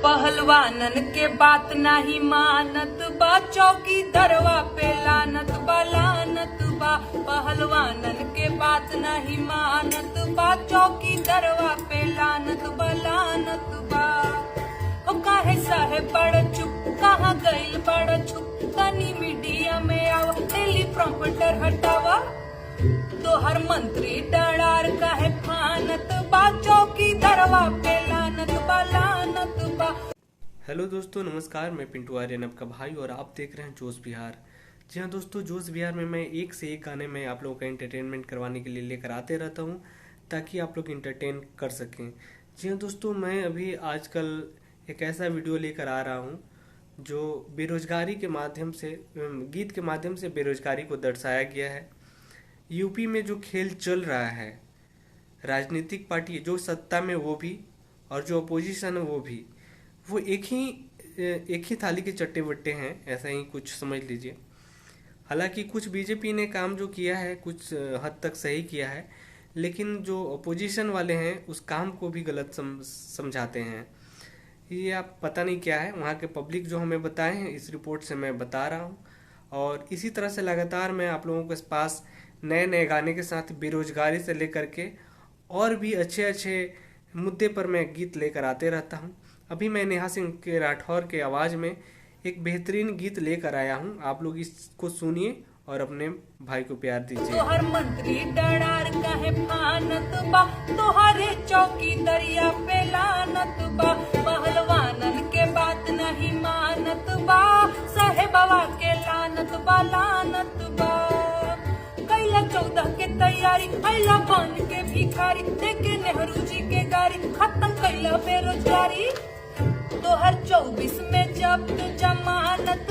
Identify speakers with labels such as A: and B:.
A: पहलवानन के बात नाही मानत बा, चौकी दरवा पे लानत बा लानत बा। पहलवानन के बात नहीं मानत बा, चौकी दरवा पे लानत बा लानत बा। ओ काहे साहे बड़ चुप, कहाँ गइल बड़ छुप, तनी मीडिया में आवा, टेलीप्रॉम्प्टर हटावा। तोहर मंत्री डरार काहे फानत बा, चौकी दरवा पे लानत बा लानत बा।
B: हेलो दोस्तों, नमस्कार। मैं पिंटू आर्यन, आपका भाई, और आप देख रहे हैं जोश बिहार। जी हाँ दोस्तों, जोश बिहार में मैं एक से एक गाने में आप लोगों का एंटरटेनमेंट करवाने के लिए लेकर आते रहता हूँ, ताकि आप लोग इंटरटेन कर सकें। जी हाँ दोस्तों, मैं अभी आजकल एक ऐसा वीडियो लेकर आ रहा हूँ जो बेरोजगारी के माध्यम से, गीत के माध्यम से बेरोजगारी को दर्शाया गया है। यूपी में जो खेल चल रहा है, राजनीतिक पार्टी जो सत्ता में वो भी और जो अपोजिशन है वो भी, वो एक ही थाली के चट्टे बट्टे हैं, ऐसा ही कुछ समझ लीजिए। हालांकि कुछ बीजेपी ने काम जो किया है कुछ हद तक सही किया है, लेकिन जो अपोजिशन वाले हैं उस काम को भी गलत समझाते हैं। ये आप पता नहीं क्या है, वहाँ के पब्लिक जो हमें बताए हैं, इस रिपोर्ट से मैं बता रहा हूँ। और इसी तरह से लगातार मैं आप लोगों के पास नए नए गाने के साथ बेरोजगारी से लेकर के और भी अच्छे अच्छे मुद्दे पर मैं गीत लेकर आते रहता हूँ। अभी मैं नेहा सिंह के राठौर के आवाज़ में एक बेहतरीन गीत लेकर आया हूँ, आप लोग इसको सुनिए और अपने भाई को प्यार दीजिए।
A: तोहर मंत्री डरार काहे फानत बा, तोहरे चौकी दरिया पे लानत बा। पहलवानन के बात नहीं मानत बा, साहेबवा के लानत बा लानत बा। कैला 14 के तैयारी, अइला बन के भिखारी, देखे नेहरू जी के गाड़ी, खत्म कैला बेरोजगारी। तोहर 24 में जब्त जमानत